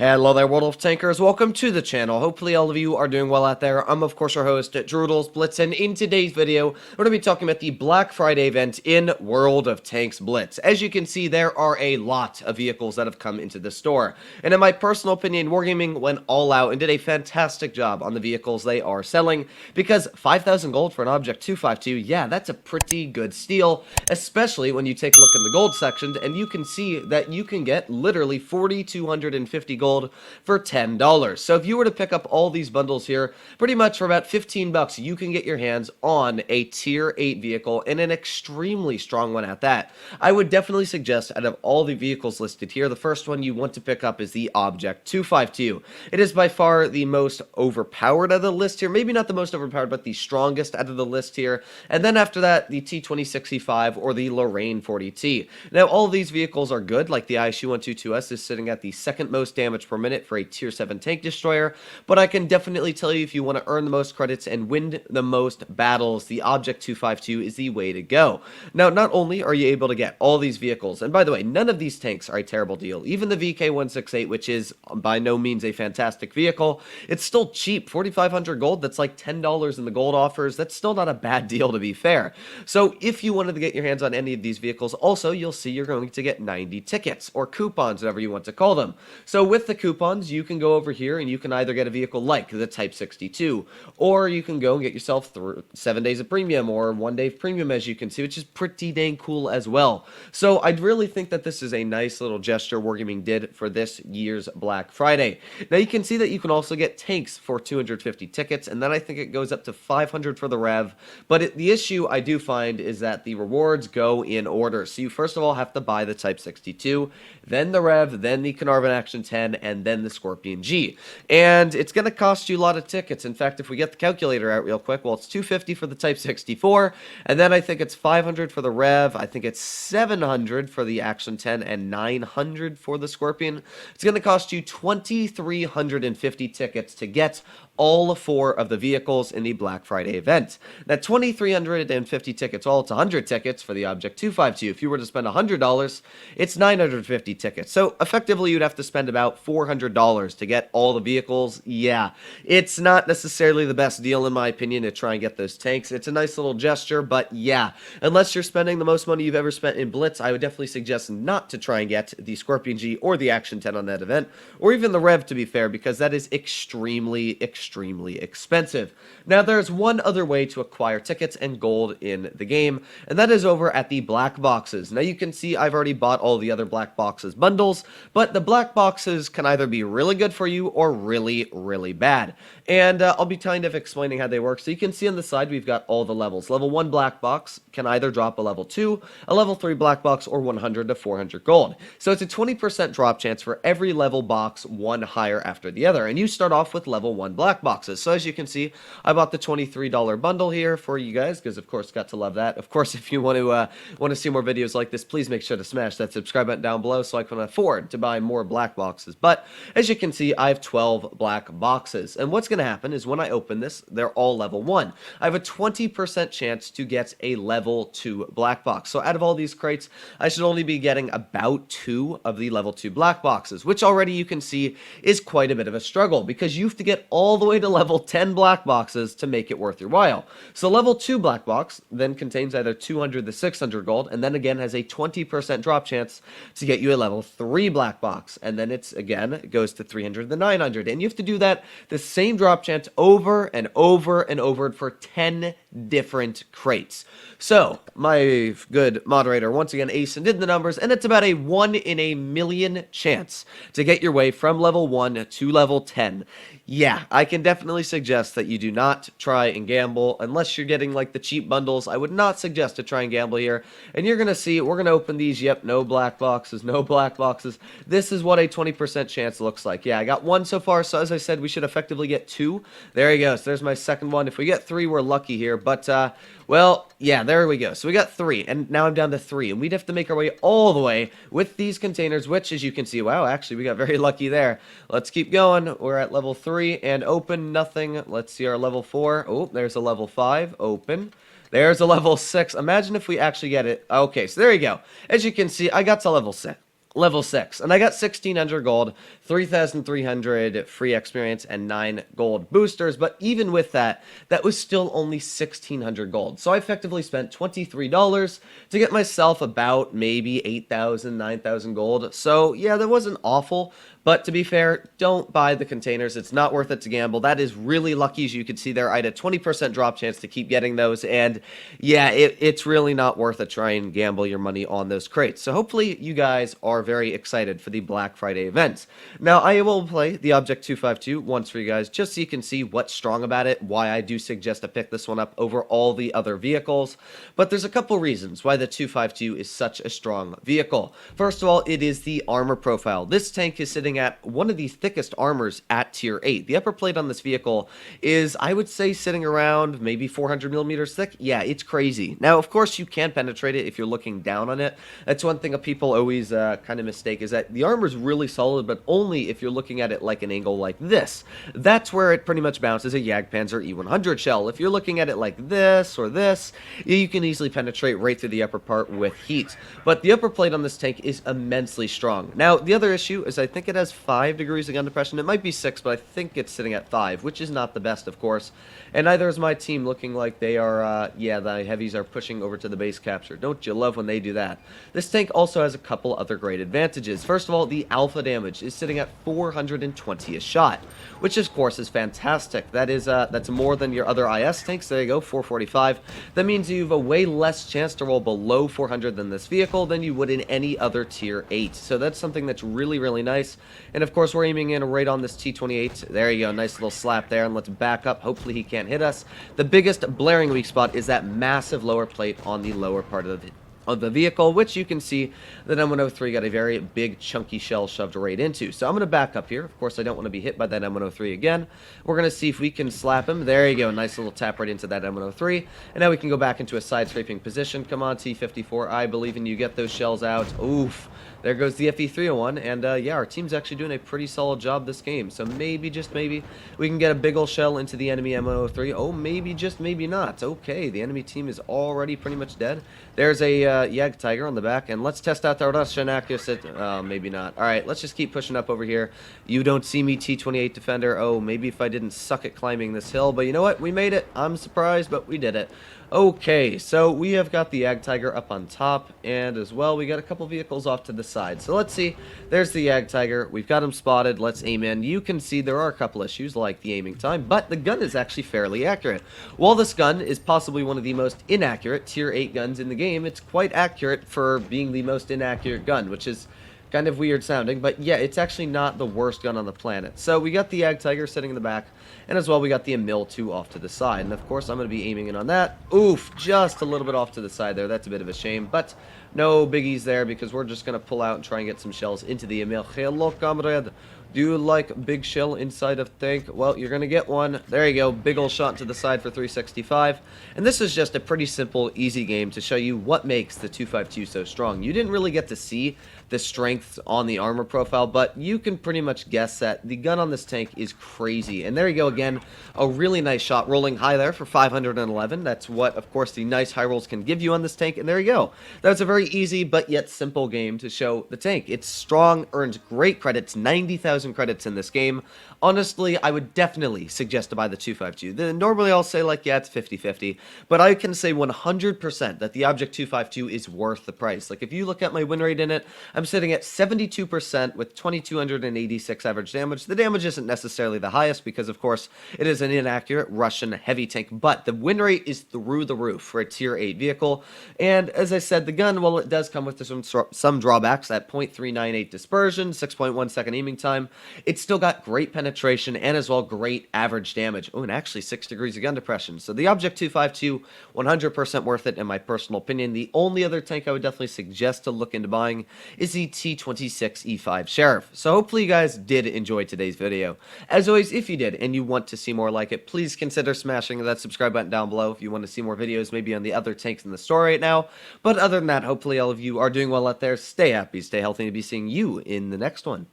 Hello there, World of Tankers. Welcome to the channel. Hopefully all of you are doing well out there. I'm, of course, your host, World Blitz, and in today's video, we're going to be talking about the Black Friday event in World of Tanks Blitz. As you can see, there are a lot of vehicles that have come into the store. And in my personal opinion, Wargaming went all out and did a fantastic job on the vehicles they are selling, because 5,000 gold for an Object 252, yeah, that's a pretty good steal, especially when you take a look in the gold section, and you can see that you can get literally 4,250 gold for $10. So if you were to pick up all these bundles here, pretty much for about 15 bucks, you can get your hands on a tier 8 vehicle, and an extremely strong one at that. I would definitely suggest, out of all the vehicles listed here, the first one you want to pick up is the Object 252. It is by far the most overpowered out of the list here. Maybe not the most overpowered, but the strongest out of the list here. And then after that, the T2065 or the Lorraine 40T. Now, all of these vehicles are good, like the ISU-122S is sitting at the second most damage per minute for a tier 7 tank destroyer, but I can definitely tell you, if you want to earn the most credits and win the most battles, the Object 252 is the way to go. Now, not only are you able to get all these vehicles, and by the way, none of these tanks are a terrible deal. Even the VK168, which is by no means a fantastic vehicle, it's still cheap. 4,500 gold, that's like $10 in the gold offers. That's still not a bad deal, to be fair. So if you wanted to get your hands on any of these vehicles, also, you'll see you're going to get 90 tickets, or coupons, whatever you want to call them. So with the coupons, you can go over here and you can either get a vehicle like the Type 62, or you can go and get yourself 7 days of premium or 1 day of premium, as you can see, which is pretty dang cool as well. So I'd really think that this is a nice little gesture Wargaming did for this year's Black Friday. Now you can see that you can also get tanks for 250 tickets, and then I think it goes up to 500 for the Rev. But the issue I do find is that the rewards go in order. So you first of all have to buy the Type 62, then the Rev, then the Carnarvon Action 10, and then the Scorpion G. And it's going to cost you a lot of tickets. In fact, if we get the calculator out real quick, well, it's 250 for the Type 64, and then I think it's 500 for the Rev, I think it's 700 for the Action 10, and 900 for the Scorpion. It's going to cost you 2,350 tickets to get all four of the vehicles in the Black Friday event. Now, 2,350 tickets, well, it's 100 tickets for the Object 252. If you were to spend $100, it's 950 tickets. So effectively, you'd have to spend about $400 to get all the vehicles. Yeah, it's not necessarily the best deal, in my opinion, to try and get those tanks. It's a nice little gesture, but yeah, unless you're spending the most money you've ever spent in Blitz, I would definitely suggest not to try and get the Scorpion G or the Action 10 on that event, or even the Rev, to be fair, because that is extremely expensive. Now, there's one other way to acquire tickets and gold in the game, and that is over at the black boxes. Now, you can see I've already bought all the other black boxes bundles, but the black boxes can either be really good for you or really bad. And I'll be kind of explaining how they work. So you can see on the side we've got all the levels. Level 1 black box can either drop a level 2, a level 3 black box, or 100 to 400 gold. So it's a 20% drop chance for every level box, one higher after the other. And you start off with level 1 black boxes. So as you can see, I bought the $23 bundle here for you guys, because of course got to love that. Of course, if you want to see more videos like this, please make sure to smash that subscribe button down below so I can afford to buy more black boxes. But as you can see, I have 12 black boxes, and what's going to happen is when I open this, they're all level 1. I have a 20% chance to get a level 2 black box. So out of all these crates, I should only be getting about 2 of the level 2 black boxes, which already you can see is quite a bit of a struggle, because you have to get all the way to level 10 black boxes to make it worth your while. So level 2 black box then contains either 200 to 600 gold, and then again has a 20% drop chance to get you a level 3 black box, and then it goes to 300 to 900, and you have to do that the same drop chance over and over and over for 10 different crates. So my good moderator once again aced and did the numbers, and it's about a 1 in a million chance to get your way from level 1 to level 10. Yeah, I can definitely suggest that you do not try and gamble unless you're getting like the cheap bundles. I would not suggest to try and gamble here. And you're going to see, we're going to open these. Yep, no black boxes, no black boxes. This is what a 20% chance looks like. Yeah, I got 1 so far. So as I said, we should effectively get 2. There you go. So there's my second one. If we get 3, we're lucky here. But, well, yeah, there we go. So we got 3, and now I'm down to 3. And we'd have to make our way all the way with these containers, which, as you can see, wow, actually, we got very lucky there. Let's keep going. We're at level 3, and open, nothing. Let's see our level 4. Oh, there's a level 5. Open. There's a level 6. Imagine if we actually get it. Okay, so there you go. As you can see, I got to level 6. Level 6, and I got 1600 gold, 3300 free experience, and 9 gold boosters, but even with that, that was still only 1600 gold. So I effectively spent $23 to get myself about maybe 8,000, 9,000 gold. So yeah, that wasn't awful, but to be fair, don't buy the containers. It's not worth it to gamble. That is really lucky. As you can see there, I had a 20% drop chance to keep getting those, and yeah, it's really not worth it. Try and gamble your money on those crates. So hopefully you guys are very excited for the Black Friday event. Now, I will play the Object 252 once for you guys, just so you can see what's strong about it, why I do suggest to pick this one up over all the other vehicles. But there's a couple reasons why the 252 is such a strong vehicle. First of all, it is the armor profile. This tank is sitting at one of the thickest armors at tier 8. The upper plate on this vehicle is, I would say, sitting around maybe 400 millimeters thick. Yeah, it's crazy. Now, of course, you can penetrate it if you're looking down on it. That's one thing that people always kind of mistake, is that the armor is really solid, but only if you're looking at it like an angle like this. That's where it pretty much bounces a Jagdpanzer E100 shell. If you're looking at it like this or this, you can easily penetrate right through the upper part with heat. But the upper plate on this tank is immensely strong. Now, the other issue is I think it has 5 degrees of gun depression. It might be 6, but I think it's sitting at 5, which is not the best, of course. And neither is my team, looking like they are, yeah, the heavies are pushing over to the base capture. Don't you love when they do that? This tank also has a couple other great advantages. First of all, the alpha damage is sitting at 420 a shot, which of course is fantastic. That's more than your other IS tanks. There you go, 445. That means you have a way less chance to roll below 400 than this vehicle than you would in any other tier 8. So that's something that's really, really nice. And of course, we're aiming in right on this T28. There you go, nice little slap there, and let's back up. Hopefully he can't hit us. The biggest blaring weak spot is that massive lower plate on the lower part of the vehicle, which you can see that M103 got a very big chunky shell shoved right into. So I'm going to back up here. Of course, I don't want to be hit by that M103 again. We're going to see if we can slap him. There you go, nice little tap right into that M103. And now we can go back into a side scraping position. Come on, T54, I believe in you. Get those shells out. Oof. There goes the FE301, and yeah, our team's actually doing a pretty solid job this game. So maybe, just maybe, we can get a big ol' shell into the enemy M103. Oh, maybe, just maybe not. Okay, the enemy team is already pretty much dead. There's a Jagdtiger on the back, and let's test out the Russian accuracy. Maybe not. Alright, let's just keep pushing up over here. You don't see me, T28 Defender. Oh, maybe if I didn't suck at climbing this hill, but you know what? We made it. I'm surprised, but we did it. Okay, so we have got the Jagdtiger up on top, and as well, we got a couple vehicles off to the side. So let's see. There's the Jagdtiger. We've got him spotted. Let's aim in. You can see there are a couple issues, like the aiming time, but the gun is actually fairly accurate. While this gun is possibly one of the most inaccurate Tier 8 guns in the game, it's quite accurate for being the most inaccurate gun, which is kind of weird sounding, but yeah, it's actually not the worst gun on the planet. So we got the Jagdtiger sitting in the back, and as well we got the Emil 2 off to the side, and of course I'm going to be aiming in on that. Oof, just a little bit off to the side there. That's a bit of a shame, but no biggies there, because we're just going to pull out and try and get some shells into the Emil. Hello, comrade. Do you like big shell inside of tank? Well, you're going to get one. There you go. Big ol' shot to the side for 365. And this is just a pretty simple, easy game to show you what makes the 252 so strong. You didn't really get to see the strengths on the armor profile, but you can pretty much guess that the gun on this tank is crazy. And there you go again. A really nice shot rolling high there for 511. That's what, of course, the nice high rolls can give you on this tank. And there you go. That's a very easy but yet simple game to show the tank. It's strong, earns great credits, 90,000 credits in this game. Honestly, I would definitely suggest to buy the 252. Normally I'll say like, yeah, it's 50-50, but I can say 100% that the Object 252 is worth the price. Like if you look at my win rate in it, I'm sitting at 72% with 2286 average damage. The damage isn't necessarily the highest because of course it is an inaccurate Russian heavy tank, but the win rate is through the roof for a tier 8 vehicle. And as I said, the gun, well, it does come with some drawbacks. That .398 dispersion, 6.1 second aiming time. It's still got great penetration and as well great average damage. Oh, and actually 6 degrees of gun depression. So the Object 252, 100% worth it in my personal opinion. The only other tank I would definitely suggest to look into buying is the T26 E5 Sheriff. So hopefully you guys did enjoy today's video. As always, if you did and you want to see more like it, please consider smashing that subscribe button down below if you want to see more videos maybe on the other tanks in the store right now. But other than that, hopefully all of you are doing well out there. Stay happy, stay healthy, and be seeing you in the next one.